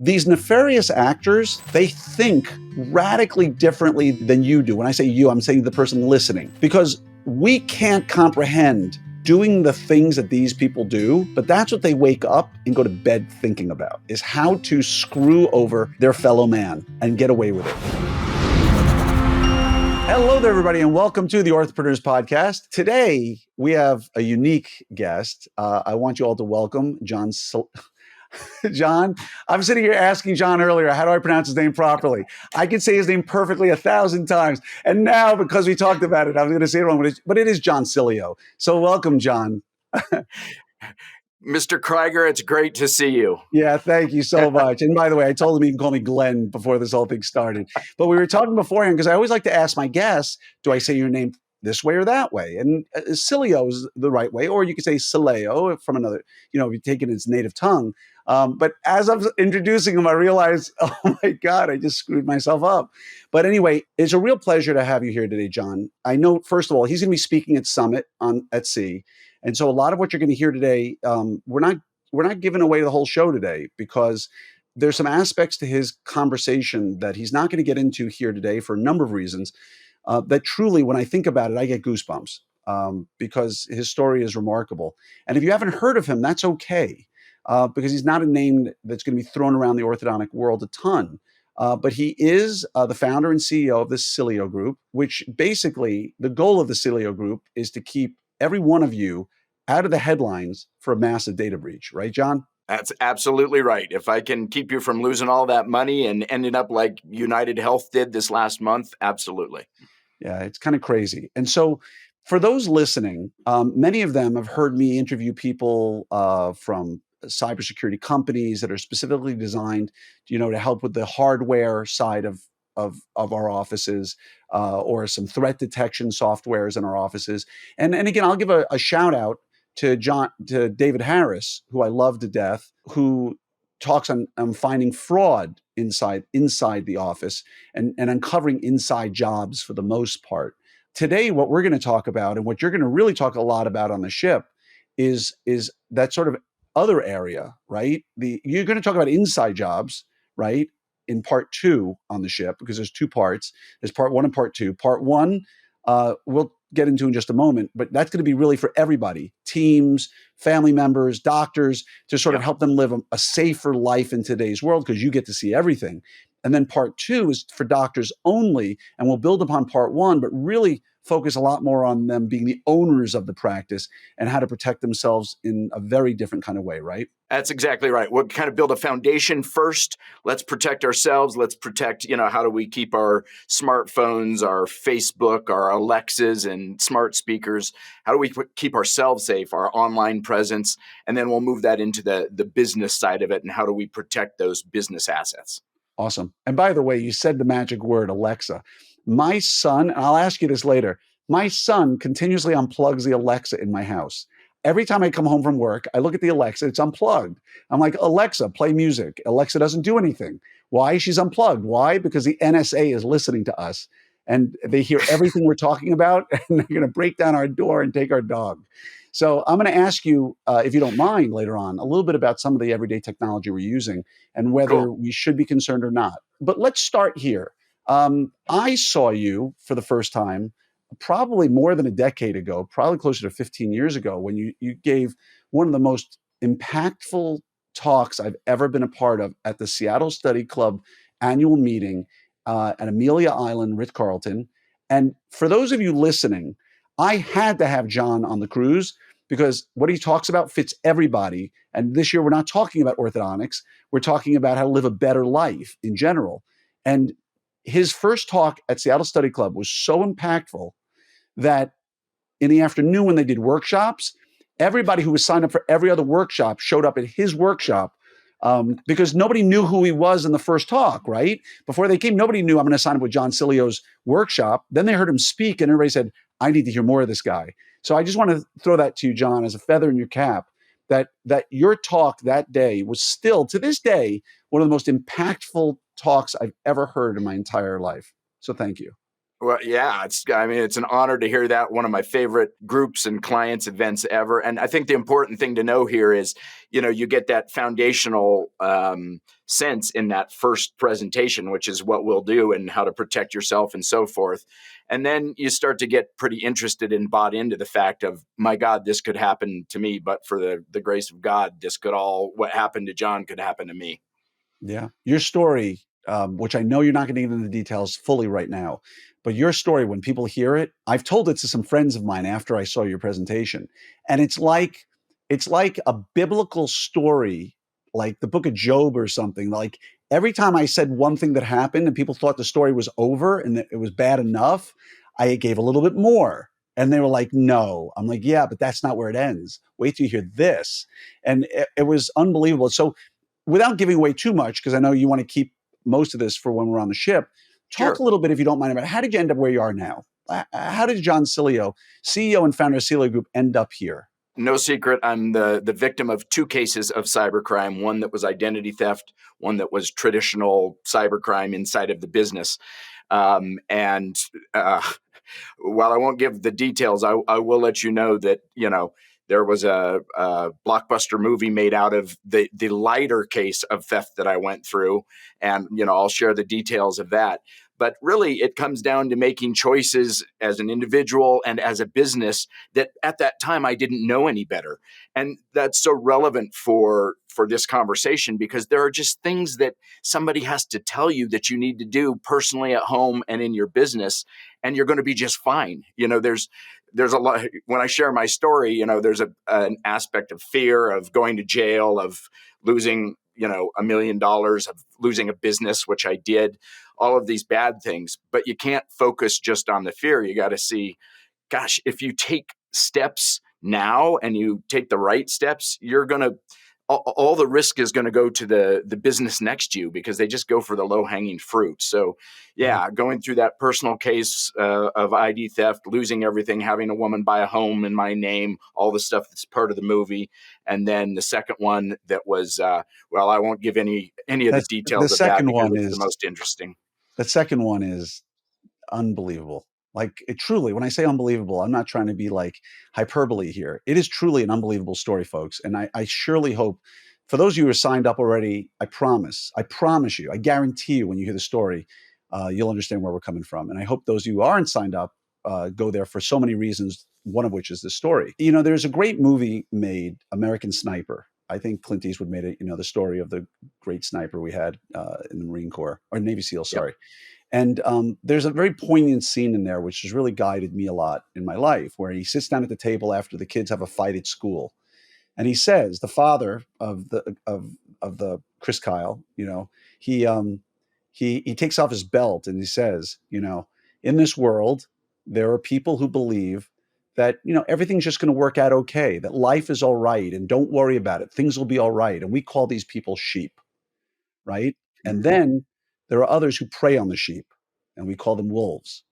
These nefarious actors, they think radically differently than you do. When I say you, I'm saying the person listening, because we can't comprehend doing the things that these people do, but that's what they wake up and go to bed thinking about, is how to screw over their fellow man and get away with it. Hello there, everybody, and welcome to the Orthopreneurs podcast. Today, we have a unique guest. I want you all to welcome John John, I'm sitting here asking John earlier, how do I pronounce his name properly? I can say his name perfectly 1,000 times. And now, because we talked about it, I was going to say it wrong, but it is John Sileo. So welcome, John. Mr. Krieger, it's great to see you. Yeah, thank you so much. And by the way, I told him he can call me Glenn before this whole thing started. But we were talking beforehand, because I always like to ask my guests, do I say your name this way or that way? And Sileo is the right way, or you could say Sileo from another, if you take it in its native tongue. But as I was introducing him, I realized, oh my God, I just screwed myself up. But anyway, it's a real pleasure to have you here today, John. I know, first of all, he's going to be speaking at Summit at Sea. And so a lot of what you're going to hear today, we're not giving away the whole show today, because there's some aspects to his conversation that he's not going to get into here today for a number of reasons. That truly, when I think about it, I get goosebumps because his story is remarkable. And if you haven't heard of him, that's okay, because he's not a name that's going to be thrown around the orthodontic world a ton. But he is the founder and CEO of the Sileo Group, which basically the goal of the Sileo Group is to keep every one of you out of the headlines for a massive data breach. Right, John? That's absolutely right. If I can keep you from losing all that money and ending up like United Health did this last month, absolutely. Yeah, it's kind of crazy. And so for those listening, many of them have heard me interview people from cybersecurity companies that are specifically designed, to help with the hardware side of our offices, or some threat detection softwares in our offices. And again, I'll give a shout out to David Harris, who I love to death, who talks on finding fraud inside the office and uncovering inside jobs for the most part. Today, what we're going to talk about, and what you're going to really talk a lot about on the ship, is that sort of other area, right? You're going to talk about inside jobs, right? In part two on the ship, because there's two parts. There's part one and part two. Part one, we'll get into in just a moment, but that's going to be really for everybody, teams, family members, doctors, to sort of help them live a safer life in today's world, because you get to see everything. And then part two is for doctors only, and we'll build upon part one, but really focus a lot more on them being the owners of the practice and how to protect themselves in a very different kind of way, right? That's exactly right. We'll kind of build a foundation first. Let's protect ourselves. Let's protect, how do we keep our smartphones, our Facebook, our Alexas and smart speakers? How do we keep ourselves safe, our online presence? And then we'll move that into the business side of it. And how do we protect those business assets? Awesome. And by the way, you said the magic word, Alexa. My son, and I'll ask you this later, my son continuously unplugs the Alexa in my house. Every time I come home from work, I look at the Alexa, it's unplugged. I'm like, Alexa, play music. Alexa doesn't do anything. Why? She's unplugged. Why? Because the NSA is listening to us and they hear everything we're talking about, and they're going to break down our door and take our dog. So I'm going to ask you, if you don't mind, later on, a little bit about some of the everyday technology we're using and whether we should be concerned or not. But let's start here. I saw you for the first time probably more than a decade ago, probably closer to 15 years ago, when you gave one of the most impactful talks I've ever been a part of at the Seattle Study Club annual meeting at Amelia Island, Ritz-Carlton. And for those of you listening, I had to have John on the cruise because what he talks about fits everybody. And this year, we're not talking about orthodontics. We're talking about how to live a better life in general. And his first talk at Seattle Study Club was so impactful that in the afternoon when they did workshops, everybody who was signed up for every other workshop showed up at his workshop, because nobody knew who he was in the first talk, right? Before they came, nobody knew I'm going to sign up with John Sileo's workshop. Then they heard him speak and everybody said, I need to hear more of this guy. So I just want to throw that to you, John, as a feather in your cap, that your talk that day was still, to this day, one of the most impactful talks I've ever heard in my entire life. So thank you. Well, yeah, I mean, it's an honor to hear that. One of my favorite groups and clients events ever. And I think the important thing to know here is, you get that foundational sense in that first presentation, which is what we'll do and how to protect yourself and so forth. And then you start to get pretty interested and bought into the fact of, my God, this could happen to me, but for the grace of God, what happened to John could happen to me. Yeah. Your story, which I know you're not going to get into the details fully right now, but your story, when people hear it, I've told it to some friends of mine after I saw your presentation, and it's like a biblical story, like the book of Job or something. Like every time I said one thing that happened and people thought the story was over and that it was bad enough, I gave a little bit more. And they were like, no. I'm like, yeah, but that's not where it ends. Wait till you hear this. And it was unbelievable. So without giving away too much, because I know you want to keep most of this for when we're on the ship, talk Sure. a little bit, if you don't mind, about how did you end up where you are now? How did John Sileo, CEO and founder of Sileo Group, end up here? No secret, I'm the victim of two cases of cybercrime, one that was identity theft, one that was traditional cybercrime inside of the business. And while I won't give the details, I will let you know that, there was a blockbuster movie made out of the lighter case of theft that I went through. And, I'll share the details of that. But really, it comes down to making choices as an individual and as a business that at that time I didn't know any better. And that's so relevant for this conversation, because there are just things that somebody has to tell you that you need to do personally at home and in your business, and you're going to be just fine. There's a lot when I share my story, there's an aspect of fear of going to jail, of losing, $1 million, of losing a business, which I did, all of these bad things. But you can't focus just on the fear. You got to see, gosh, if you take steps now and you take the right steps, you're going to, all the risk is going to go to the business next to you, because they just go for the low hanging fruit. So, Right. yeah, going through that personal case of ID theft, losing everything, having a woman buy a home in my name, all the stuff that's part of the movie, and then the second one that was, well, I won't give any of the That's the details of that second because one it's the is most interesting. the second one is unbelievable. Like it truly, when I say unbelievable, I'm not trying to be like hyperbole here. It is truly an unbelievable story, folks. And I surely hope for those of you who are signed up already, I promise you, I guarantee you, when you hear the story, you'll understand where we're coming from. And I hope those of you who aren't signed up go there for so many reasons, one of which is this story. There's a great movie made, American Sniper. I think Clint Eastwood made it, the story of the great sniper we had in the Marine Corps, or Navy SEAL, Yep. sorry. And there's a very poignant scene in there, which has really guided me a lot in my life, where he sits down at the table after the kids have a fight at school, and he says, the father of the Chris Kyle, he takes off his belt and he says, in this world, there are people who believe that everything's just going to work out okay, that life is all right, and don't worry about it, things will be all right, and we call these people sheep, right? And Mhm. then there are others who prey on the sheep, and we call them wolves.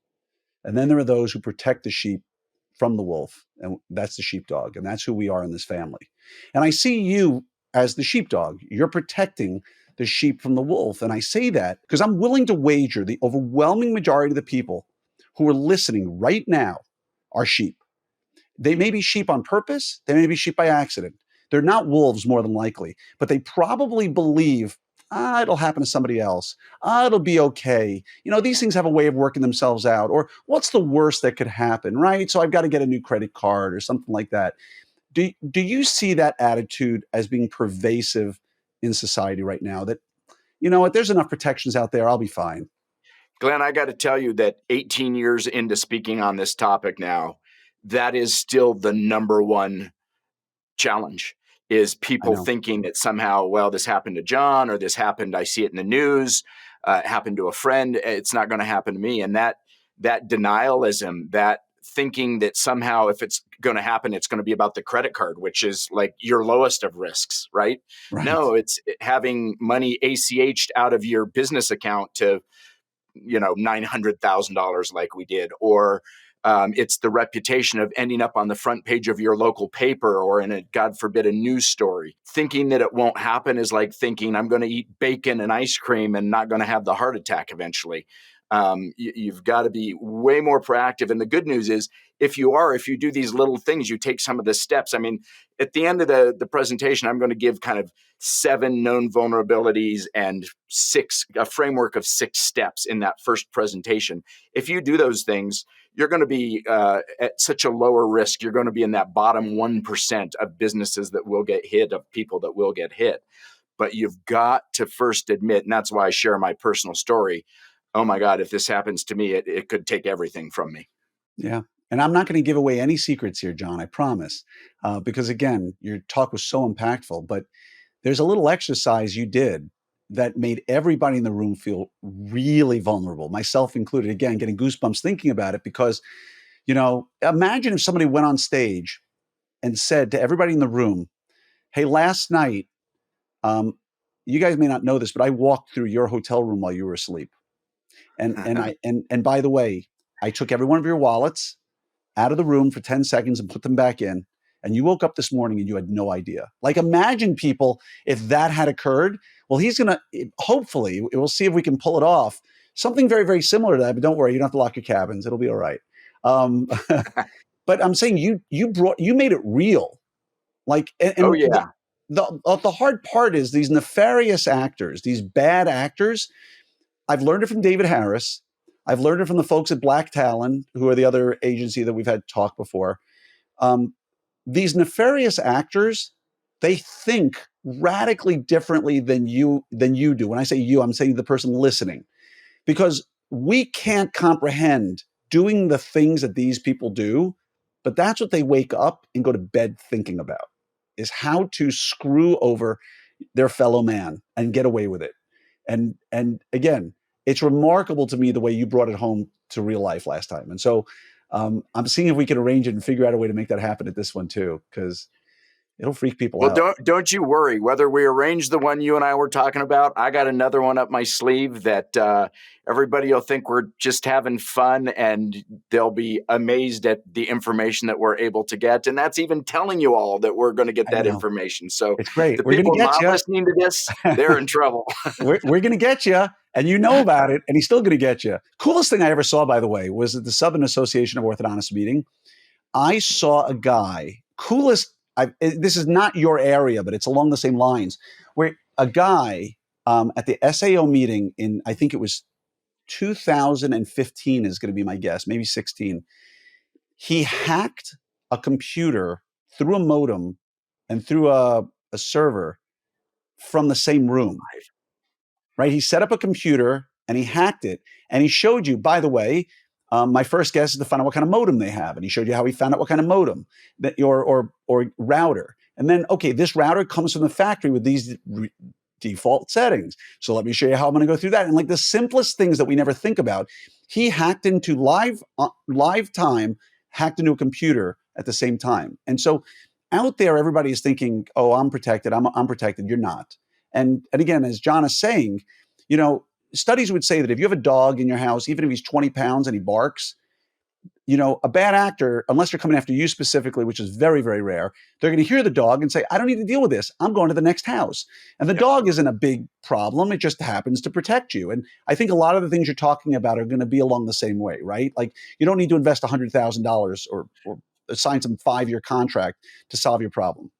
And then there are those who protect the sheep from the wolf, and that's the sheepdog, and that's who we are in this family. And I see you as the sheepdog. You're protecting the sheep from the wolf. And I say that because I'm willing to wager the overwhelming majority of the people who are listening right now are sheep. They may be sheep on purpose, they may be sheep by accident. They're not wolves, more than likely, but they probably believe, it'll happen to somebody else. It'll be okay. These things have a way of working themselves out. Or what's the worst that could happen, right? So I've got to get a new credit card or something like that. Do you see that attitude as being pervasive in society right now? That, what, there's enough protections out there. I'll be fine. Glenn, I got to tell you that 18 years into speaking on this topic now, that is still the number one challenge, is I people know. thinking that somehow, well, this happened to John, or this happened, I see it in the news, it happened to a friend, it's not going to happen to me. And that denialism, that thinking that somehow if it's going to happen, it's going to be about the credit card, which is like your lowest of risks, right? Right. No, it's having money ACH'd out of your business account to $900,000 like we did, or it's the reputation of ending up on the front page of your local paper or in a, God forbid, a news story. Thinking that it won't happen is like thinking I'm going to eat bacon and ice cream and not going to have the heart attack eventually. You've got to be way more proactive. And the good news is, if you do these little things, you take some of the steps. I mean, at the end of the presentation, I'm going to give kind of 7 known vulnerabilities and a framework of 6 steps in that first presentation. If you do those things, you're going to be at such a lower risk. You're going to be in that bottom 1% of businesses that will get hit, of people that will get hit. But you've got to first admit, and that's why I share my personal story. Oh my God, if this happens to me, it could take everything from me. Yeah. And I'm not going to give away any secrets here, John, I promise. Because again, your talk was so impactful. But there's a little exercise you did that made everybody in the room feel really vulnerable, myself included. Again, getting goosebumps thinking about it because, imagine if somebody went on stage and said to everybody in the room, hey, last night, you guys may not know this, but I walked through your hotel room while you were asleep. And by the way, I took every one of your wallets out of the room for 10 seconds and put them back in. And you woke up this morning and you had no idea. Like, imagine people, if that had occurred. Well, he's going to, hopefully, we'll see if we can pull it off. Something very, very similar to that. But don't worry, you don't have to lock your cabins. It'll be all right. But I'm saying you made it real. Like, Oh and yeah. the hard part is these nefarious actors, these bad actors. I've learned it from David Harris. I've learned it from the folks at Black Talon, who are the other agency that we've had talk before. These nefarious actors, they think radically differently than you do. When I say you, I'm saying the person listening, because we can't comprehend doing the things that these people do, but that's what they wake up and go to bed thinking about, is how to screw over their fellow man and get away with it. And again, it's remarkable to me the way you brought it home to real life last time. And so I'm seeing if we can arrange it and figure out a way to make that happen at this one too, because it'll freak people Well, out. don't you worry. Whether we arrange the one you and I were talking about, I got another one up my sleeve that everybody will think we're just having fun, and they'll be amazed at the information that we're able to get. And that's even telling you all that we're going to get I that know. information. So It's great. the We're going to people get not you. listening to this, they're in trouble. We're going to get you. And you know about it, and he's still going to get you. Coolest thing I ever saw, by the way, was at the Southern Association of Orthodontists meeting. I saw a guy, this is not your area, but it's along the same lines, where a guy at the SAO meeting in, I think it was 2015 is going to be my guess, maybe 16. He hacked a computer through a modem and through a server from the same room, right? He set up a computer and he hacked it, and he showed you, by the way, my first guess is to find out what kind of modem they have. And he showed you how he found out what kind of modem or router. And then, okay, this router comes from the factory with these default settings. So let me show you how I'm going to go through that. And like the simplest things that we never think about, he hacked into live time, hacked into a computer at the same time. And so out there, everybody is thinking, oh, I'm protected. I'm protected. You're not. And again, as John is saying, studies would say that if you have a dog in your house, even if he's 20 pounds and he barks, a bad actor, unless they're coming after you specifically, which is very, very rare, they're going to hear the dog and say, I don't need to deal with this. I'm going to the next house. And the dog isn't a big problem. It just happens to protect you. And I think a lot of the things you're talking about are going to be along the same way, right? Like, you don't need to invest $100,000 or sign some 5-year contract to solve your problem.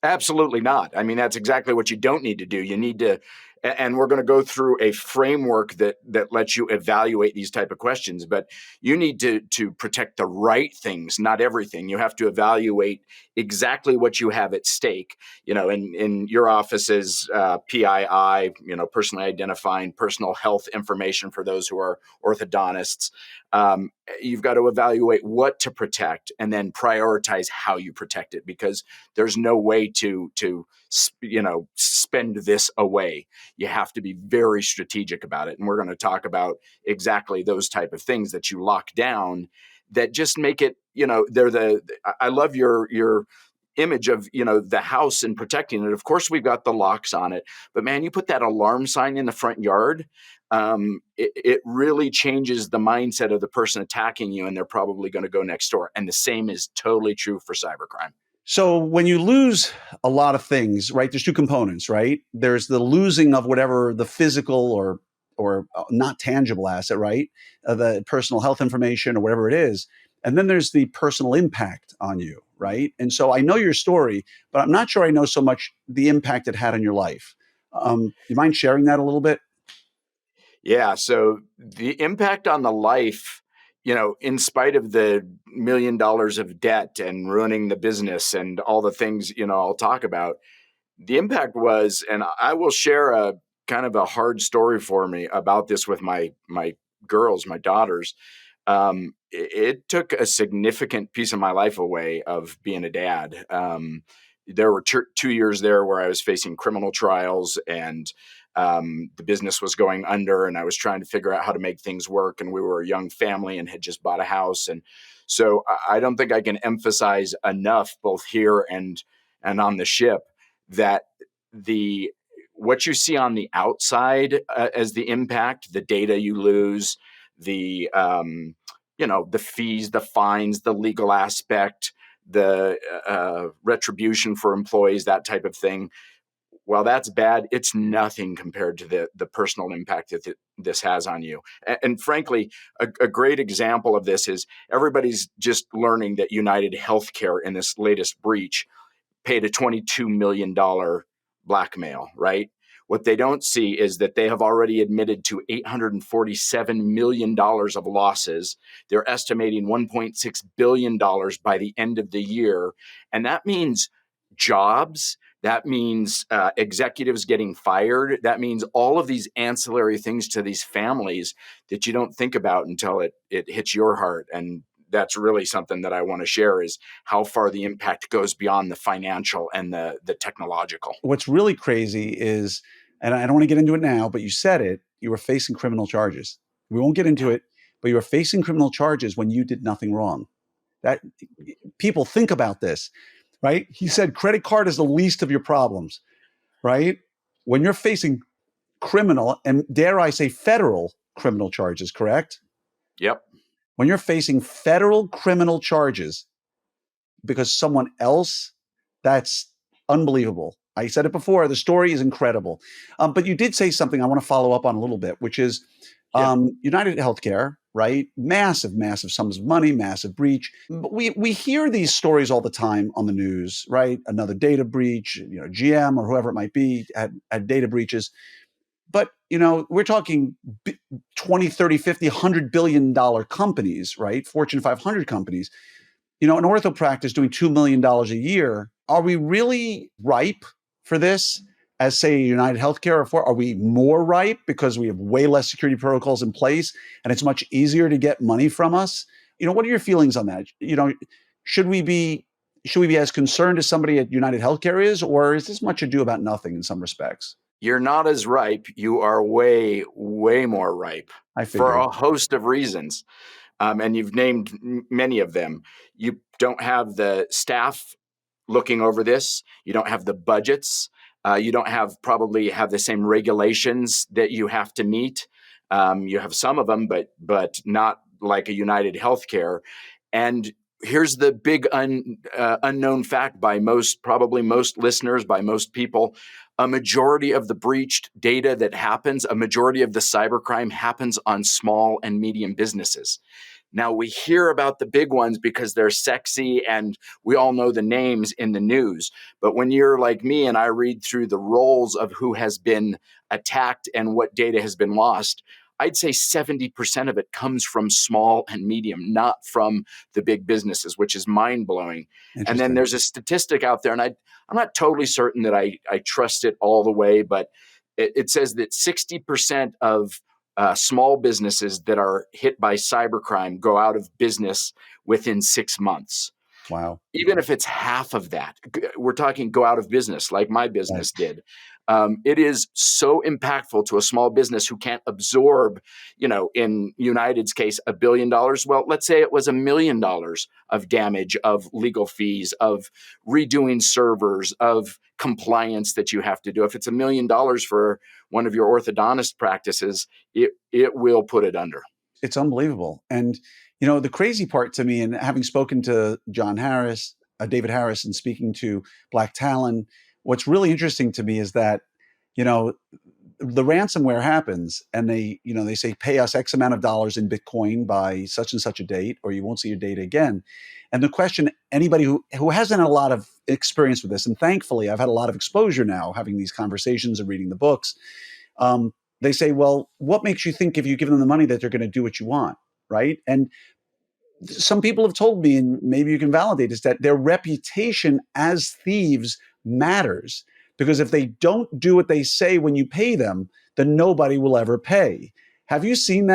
Absolutely not. I mean, that's exactly what you don't need to do. You need to, and we're going to go through a framework that lets you evaluate these type of questions. But you need to protect the right things, not everything. You have to evaluate exactly what you have at stake. In your office's PII, personally identifying personal health information for those who are orthodontists. You've got to evaluate what to protect and then prioritize how you protect it, because there's no way to spend this away. You have to be very strategic about it. And we're going to talk about exactly those type of things that you lock down that just make it, I love your image of, the house and protecting it. Of course, we've got the locks on it, but man, you put that alarm sign in the front yard, it really changes the mindset of the person attacking you, and they're probably going to go next door. And the same is totally true for cybercrime. So when you lose a lot of things, right, there's two components, right? There's the losing of whatever the physical or or not tangible asset, right? The personal health information or whatever it is. And then there's the personal impact on you, right? And so I know your story, but I'm not sure I know so much the impact it had on your life. You mind sharing that a little bit? Yeah. So the impact on the life, in spite of the $1 million of debt and ruining the business and all the things, I'll talk about, the impact was, and I will share a kind of a hard story for me about this with my girls, my daughters. It took a significant piece of my life away of being a dad. There were 2 years there where I was facing criminal trials, and the business was going under, and I was trying to figure out how to make things work. And we were a young family and had just bought a house. And so I don't think I can emphasize enough, both here and on the ship, that the what you see on the outside as the impact, the data you lose, the the fees, the fines, the legal aspect, the retribution for employees, that type of thing. While that's bad, it's nothing compared to the personal impact that this has on you. And frankly, a great example of this is everybody's just learning that United Healthcare in this latest breach paid a $22 million blackmail, right? What they don't see is that they have already admitted to $847 million of losses. They're estimating $1.6 billion by the end of the year. And that means jobs. That means executives getting fired. That means all of these ancillary things to these families that you don't think about until it hits your heart. And that's really something that I want to share, is how far the impact goes beyond the financial and the technological. What's really crazy is, and I don't want to get into it now, but you said it, you were facing criminal charges. We won't get into Yeah. it, but you were facing criminal charges when you did nothing wrong. That people think about this, right? He said credit card is the least of your problems, right? When you're facing criminal and, dare I say, federal criminal charges, correct? Yep. When you're facing federal criminal charges because someone else, that's unbelievable. I said it before, the story is incredible. But you did say something I want to follow up on a little bit, which is Yeah. United Healthcare, right? Massive, massive sums of money, massive breach. But we hear these stories all the time on the news, right? Another data breach, GM or whoever it might be had data breaches. But, we're talking 20, 30, 50, $100 billion companies, right? Fortune 500 companies. An ortho practice doing $2 million a year. Are we really ripe for this as, say, United Healthcare? Are we more ripe because we have way less security protocols in place and it's much easier to get money from us? What are your feelings on that? Should we be as concerned as somebody at United Healthcare is, or is this much ado about nothing in some respects? You're not as ripe. You are way, way more ripe I for figured. a host of reasons. And you've named many of them. You don't have the staff looking over this. You don't have the budgets. You don't probably have the same regulations that you have to meet. You have some of them, but not like a United Healthcare. And here's the big unknown fact by probably most listeners, by most people: a majority of the breached data that happens, a majority of the cybercrime happens on small and medium businesses. Now, we hear about the big ones because they're sexy and we all know the names in the news. But when you're like me and I read through the roles of who has been attacked and what data has been lost, I'd say 70% of it comes from small and medium, not from the big businesses, which is mind blowing. And then Interesting. there's a statistic out there, and I'm not totally certain that I trust it all the way, but it says that 60% of small businesses that are hit by cybercrime go out of business within 6 months. Wow. Even if it's half of that, we're talking go out of business like my Right. business did. It is so impactful to a small business who can't absorb, in United's case, $1 billion. Well, let's say it was $1 million of damage, of legal fees, of redoing servers, of compliance that you have to do. If it's $1 million for one of your orthodontist practices, it will put it under. It's unbelievable. And, the crazy part to me, and having spoken to John Harris, David Harris, and speaking to Black Talon, what's really interesting to me is that, you know, the ransomware happens and they say, pay us X amount of dollars in Bitcoin by such and such a date, or you won't see your data again. And the question, anybody who hasn't had a lot of experience with this, and thankfully I've had a lot of exposure now having these conversations and reading the books, they say, well, what makes you think if you give them the money that they're going to do what you want? Right. And some people have told me, and maybe you can validate, is that their reputation as thieves matters, because if they don't do what they say when you pay them, then nobody will ever pay. Have you seen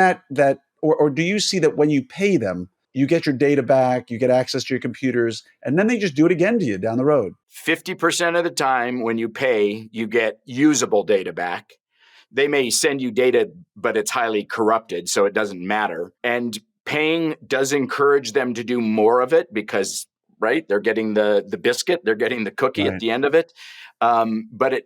or do you see that when you pay them, you get your data back, you get access to your computers, and then they just do it again to you down the road? 50% of the time when you pay, you get usable data back. They may send you data, but it's highly corrupted, so it doesn't matter. And paying does encourage them to do more of it because, right, they're getting the biscuit, they're getting the cookie at Right. the end of it. But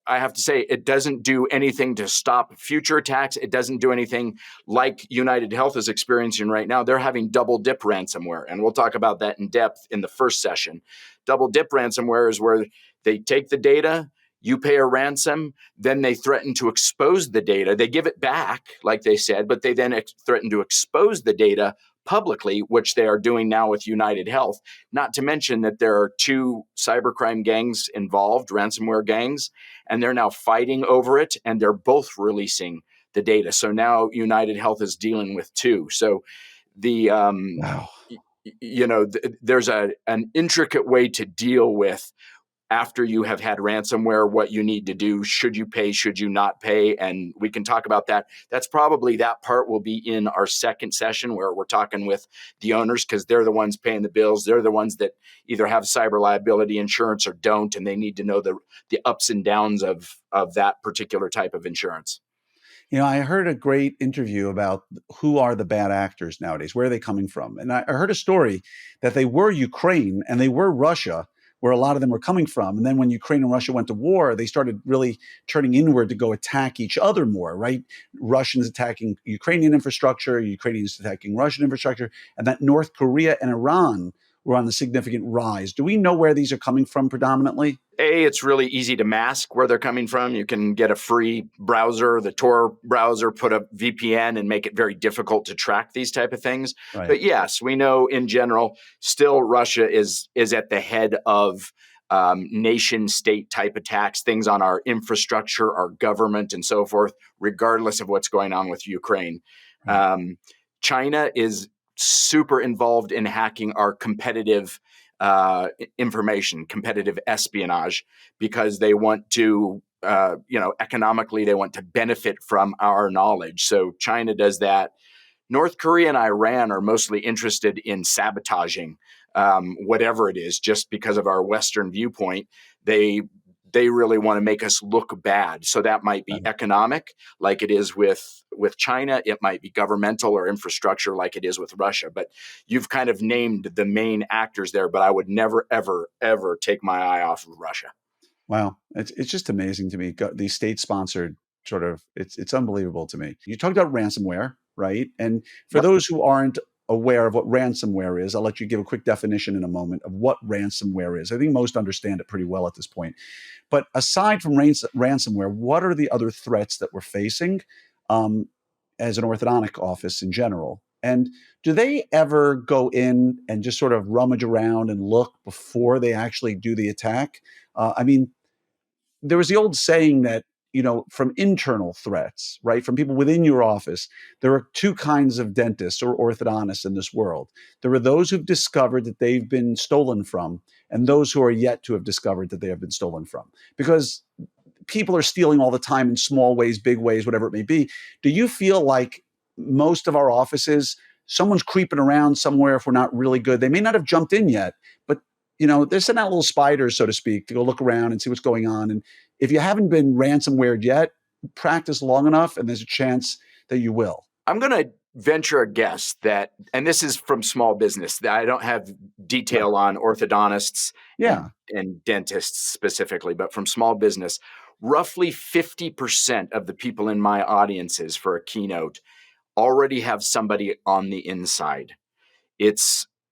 I have to say, it doesn't do anything to stop future attacks. It doesn't do anything like United Health is experiencing right now. They're having double dip ransomware, and we'll talk about that in depth in the first session. Double dip ransomware is where they take the data, you pay a ransom, then they threaten to expose the data. They give it back, like they said, but they then threaten to expose the data publicly, which they are doing now with United Health. Not to mention that there are two cybercrime gangs involved, ransomware gangs, and they're now fighting over it, and they're both releasing the data. So now United Health is dealing with two. So the Wow. there's an intricate way to deal with after you have had ransomware, what you need to do, should you pay, should you not pay, and we can talk about that. That part will be in our second session where we're talking with the owners because they're the ones paying the bills. They're the ones that either have cyber liability insurance or don't, and they need to know the ups and downs of that particular type of insurance. I heard a great interview about who are the bad actors nowadays, where are they coming from? And I heard a story that they were Ukraine and they were Russia, where a lot of them were coming from. And then when Ukraine and Russia went to war, they started really turning inward to go attack each other more, right? Russians attacking Ukrainian infrastructure, Ukrainians attacking Russian infrastructure, and that North Korea and Iran were on the significant rise. Do we know where these are coming from predominantly? It's really easy to mask where they're coming from. You can get a free browser, the Tor browser, put a VPN and make it very difficult to track these type of things. Right. But yes, we know in general, still Russia is at the head of nation state type attacks, things on our infrastructure, our government, and so forth, regardless of what's going on with Ukraine. Right. China is super involved in hacking our competitive information, competitive espionage, because they want to, economically, they want to benefit from our knowledge. So China does that. North Korea and Iran are mostly interested in sabotaging whatever it is, just because of our Western viewpoint. They really want to make us look bad. So that might be economic, like it is with China. It might be governmental or infrastructure, like it is with Russia. But you've kind of named the main actors there. But I would never, ever, ever take my eye off of Russia. Wow, it's just amazing to me. These state-sponsored sort of it's unbelievable to me. You talked about ransomware, right? And for Yep. those who aren't aware of what ransomware is, I'll let you give a quick definition in a moment of what ransomware is. I think most understand it pretty well at this point. But aside from ransomware, what are the other threats that we're facing um, as an orthodontic office in general? And do they ever go in and just sort of rummage around and look before they actually do the attack? I mean, there was the old saying that, from internal threats, right? From people within your office, there are two kinds of dentists or orthodontists in this world. There are those who've discovered that they've been stolen from, and those who are yet to have discovered that they have been stolen from. Because people are stealing all the time in small ways, big ways, whatever it may be. Do you feel like most of our offices, someone's creeping around somewhere if we're not really good? They may not have jumped in yet, but they're sending out little spiders, so to speak, to go look around and see what's going on. And if you haven't been ransomwared yet, practice long enough, and there's a chance that you will. I'm going to venture a guess that, and this is from small business, that I don't have detail on orthodontists Yeah. and dentists specifically, but from small business, roughly 50% of the people in my audiences for a keynote already have somebody on the inside.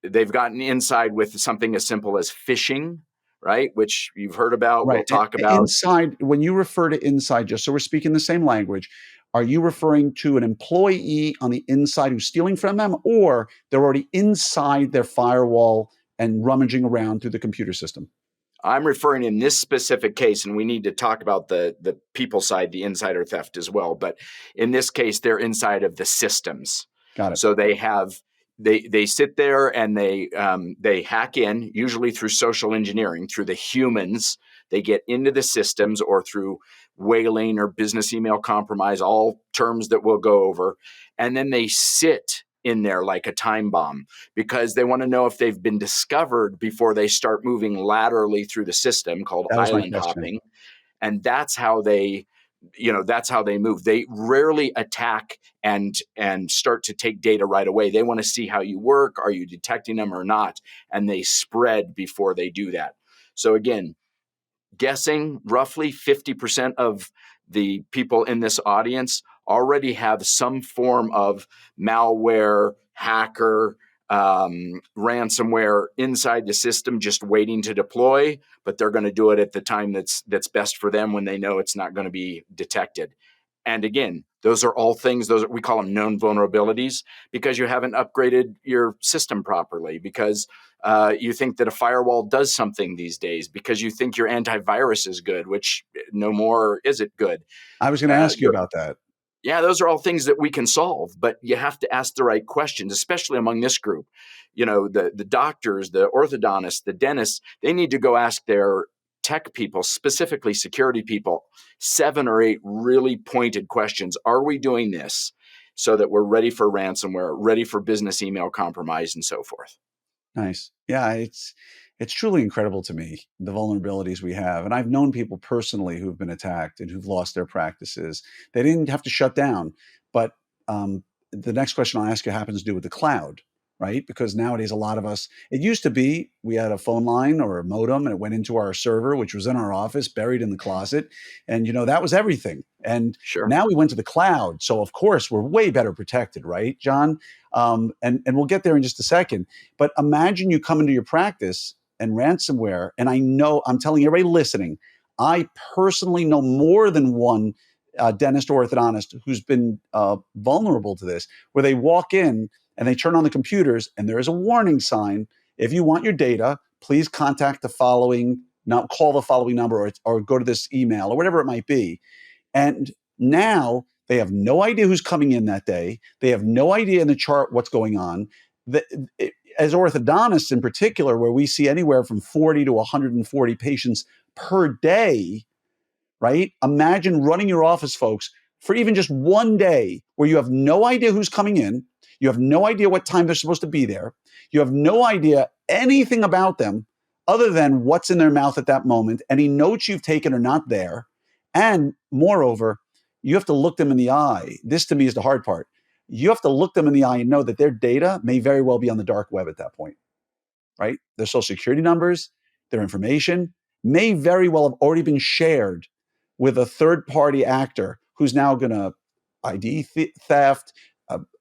They've gotten inside with something as simple as phishing, right? Which you've heard about, we'll Right. talk about. Inside, when you refer to inside, just so we're speaking the same language, are you referring to an employee on the inside who's stealing from them, or they're already inside their firewall and rummaging around through the computer system? I'm referring in this specific case, and we need to talk about the people side, the insider theft as well. But in this case, they're inside of the systems. Got it. So they sit there and they hack in, usually through social engineering, through the humans. They get into the systems or through whaling or business email compromise, all terms that we'll go over. And then they sit in there like a time bomb because they want to know if they've been discovered before they start moving laterally through the system, called That was my island question. hopping. And that's how they move. They rarely attack and start to take data right away. They want to see how you work. Are you detecting them or not? And they spread before they do that. So again, guessing roughly 50% of the people in this audience already have some form of malware, hacker, ransomware inside the system, just waiting to deploy. But they're going to do it at the time that's best for them when they know it's not going to be detected. And again, those are all things, we call them known vulnerabilities, because you haven't upgraded your system properly, because you think that a firewall does something these days, because you think your antivirus is good, which no more is it good. I was going to Uh, ask you about that. yeah, those are all things that we can solve, but you have to ask the right questions, especially among this group. The doctors, the orthodontists, the dentists, they need to go ask their tech people, specifically security people, 7 or 8 really pointed questions. Are we doing this so that we're ready for ransomware, ready for business email compromise, and so forth? Nice. Yeah, it's truly incredible to me, the vulnerabilities we have. And I've known people personally who've been attacked and who've lost their practices. They didn't have to shut down. But the next question I'll ask you happens to do with the cloud, right? Because nowadays, a lot of us, it used to be we had a phone line or a modem and it went into our server, which was in our office, buried in the closet. And, that was everything. And Sure. now we went to the cloud. So, of course, we're way better protected, right, John? And we'll get there in just a second. But imagine you come into your practice and ransomware, and I'm telling everybody listening, I personally know more than one dentist or orthodontist who's been vulnerable to this, where they walk in and they turn on the computers and there is a warning sign. If you want your data, please contact the following, not call the following number or go to this email or whatever it might be. And now they have no idea who's coming in that day. They have no idea in the chart what's going on. As orthodontists in particular, where we see anywhere from 40 to 140 patients per day, right? Imagine running your office, folks, for even just one day where you have no idea who's coming in. You have no idea what time they're supposed to be there. You have no idea anything about them other than what's in their mouth at that moment. Any notes you've taken are not there. And moreover, you have to look them in the eye. This to me is the hard part. You have to look them in the eye and know that their data may very well be on the dark web at that point, right? Their social security numbers, their information may very well have already been shared with a third party actor who's now going to ID theft,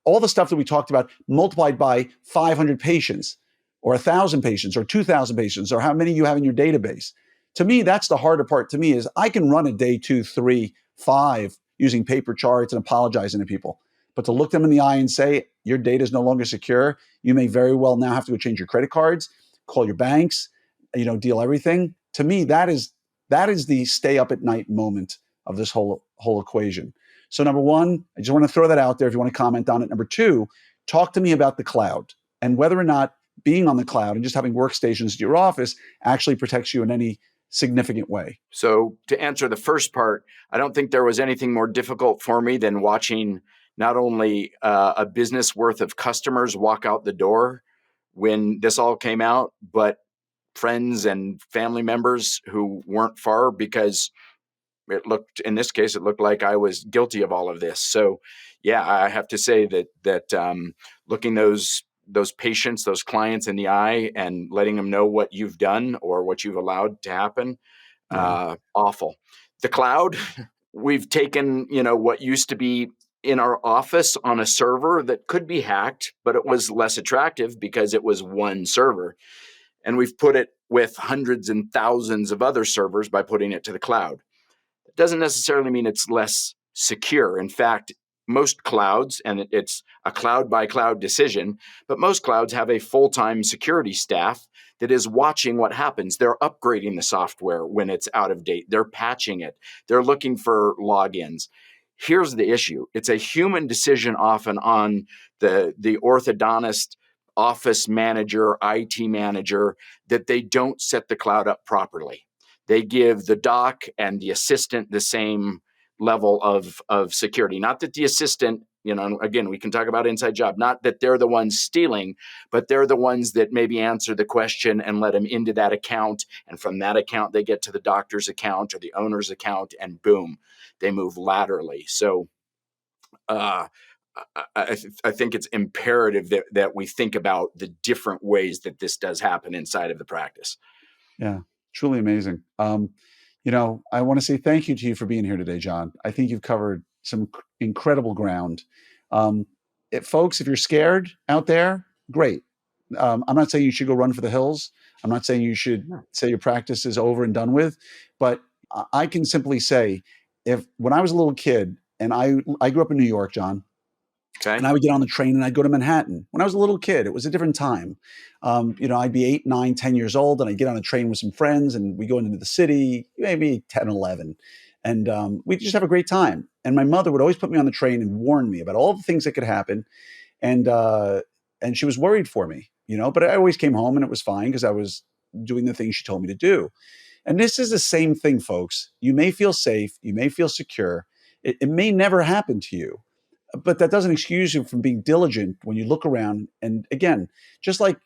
all the stuff that we talked about multiplied by 500 patients or 1,000 patients or 2,000 patients or how many you have in your database. To me, that's the harder part to me is I can run a day 2, 3, 5 using paper charts and apologizing to people. But to look them in the eye and say, your data is no longer secure, you may very well now have to go change your credit cards, call your banks, deal everything. To me, that is the stay up at night moment of this whole equation. So number one, I just want to throw that out there if you want to comment on it. Number two, talk to me about the cloud and whether or not being on the cloud and just having workstations at your office actually protects you in any significant way. So to answer the first part, I don't think there was anything more difficult for me than watching not only a business worth of customers walk out the door when this all came out, but friends and family members who weren't far, because in this case, it looked like I was guilty of all of this. So yeah, I have to say that looking those patients, those clients in the eye and letting them know what you've done or what you've allowed to happen, Yeah. awful. The cloud, we've taken, what used to be in our office on a server that could be hacked, but it was less attractive because it was one server. And we've put it with hundreds and thousands of other servers by putting it to the cloud. It doesn't necessarily mean it's less secure. In fact, most clouds, and it's a cloud by cloud decision, but most clouds have a full-time security staff that is watching what happens. They're upgrading the software when it's out of date. They're patching it. They're looking for logins. Here's the issue. It's a human decision often on the orthodontist, office manager, IT manager, that they don't set the cloud up properly. They give the doc and the assistant the same level of security. Not that the assistant, again, we can talk about inside job, not that they're the ones stealing, but they're the ones that maybe answer the question and let them into that account. And from that account, they get to the doctor's account or the owner's account, and boom, they move laterally. So I think it's imperative that we think about the different ways that this does happen inside of the practice. Yeah, truly amazing. I want to say thank you to you for being here today, John. I think you've covered some incredible ground. Folks, if you're scared out there, great. I'm not saying you should go run for the hills. I'm not saying you should say your practice is over and done with, but I can simply say, when I was a little kid, and I grew up in New York, John, okay, and I would get on the train and I'd go to Manhattan. When I was a little kid, it was a different time. I'd be 8, 9, 10 years old, and I'd get on a train with some friends, and we go into the city, maybe 10, 11. And we'd just have a great time. And my mother would always put me on the train and warn me about all the things that could happen. And she was worried for me, but I always came home and it was fine because I was doing the things she told me to do. And this is the same thing, folks. You may feel safe. You may feel secure. It may never happen to you, but that doesn't excuse you from being diligent when you look around. And again, just like,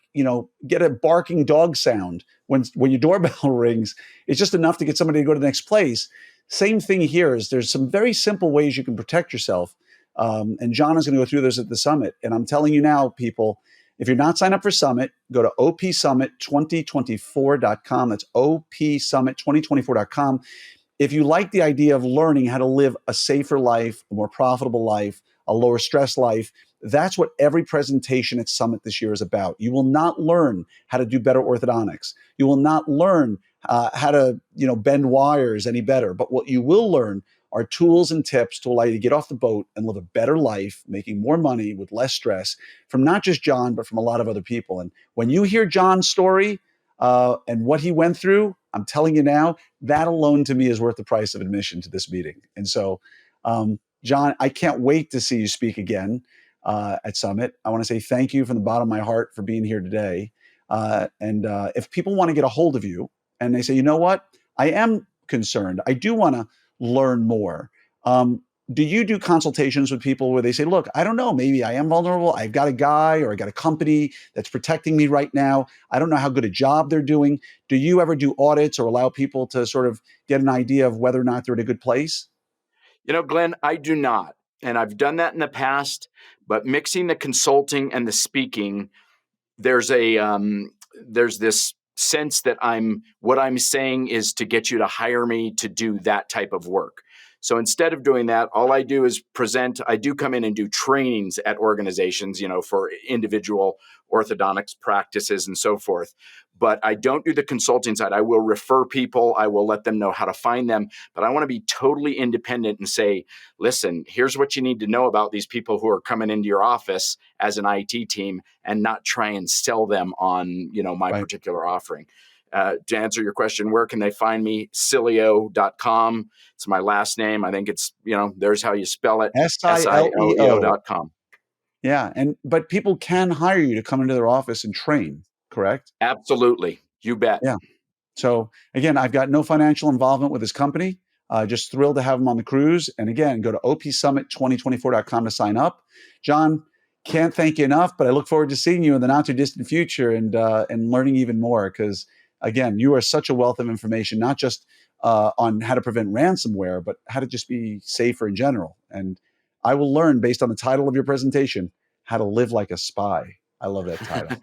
get a barking dog sound when your doorbell rings, it's just enough to get somebody to go to the next place. Same thing here is there's some very simple ways you can protect yourself. And John is going to go through this at the summit. And I'm telling you now, people, if you're not signed up for Summit, go to opsummit2024.com. That's opsummit2024.com. If you like the idea of learning how to live a safer life, a more profitable life, a lower stress life, that's what every presentation at Summit this year is about. You will not learn how to do better orthodontics. You will not learn how to bend wires any better. But what you will learn are tools and tips to allow you to get off the boat and live a better life, making more money with less stress from not just John, but from a lot of other people. And when you hear John's story and what he went through, I'm telling you now, that alone to me is worth the price of admission to this meeting. And so, John, I can't wait to see you speak again at Summit. I want to say thank you from the bottom of my heart for being here today. And if people want to get a hold of you and they say, you know what, I am concerned, I do want to learn more. Do you do consultations with people where they say, look, I don't know, maybe I am vulnerable. I've got a guy or I got a company that's protecting me right now. I don't know how good a job they're doing. Do you ever do audits or allow people to sort of get an idea of whether or not they're in a good place? Glenn, I do not. And I've done that in the past, but mixing the consulting and the speaking, there's this sense that what I'm saying is to get you to hire me to do that type of work. So instead of doing that, all I do is present. I do come in and do trainings at organizations, for individual orthodontics practices and so forth. But I don't do the consulting side. I will refer people. I will let them know how to find them. But I want to be totally independent and say, listen, here's what you need to know about these people who are coming into your office as an IT team, and not try and sell them on, my Right. particular offering. To answer your question, where can they find me? Sileo.com. It's my last name. I think it's, there's how you spell it. Sileo. Sileo.com. Yeah. But people can hire you to come into their office and train, correct? Absolutely. You bet. Yeah. So again, I've got no financial involvement with this company. Just thrilled to have them on the cruise. And again, go to opsummit2024.com to sign up. John, can't thank you enough, but I look forward to seeing you in the not too distant future and learning even more. Because again, you are such a wealth of information, not just on how to prevent ransomware, but how to just be safer in general. And I will learn based on the title of your presentation, how to live like a spy. I love that title.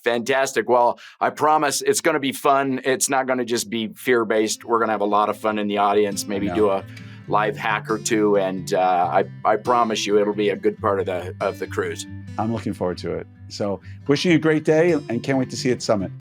Fantastic. Well, I promise it's going to be fun. It's not going to just be fear-based. We're going to have a lot of fun in the audience, maybe do a live hack or two. And I promise you it'll be a good part of the cruise. I'm looking forward to it. So wishing you a great day and can't wait to see you at Summit.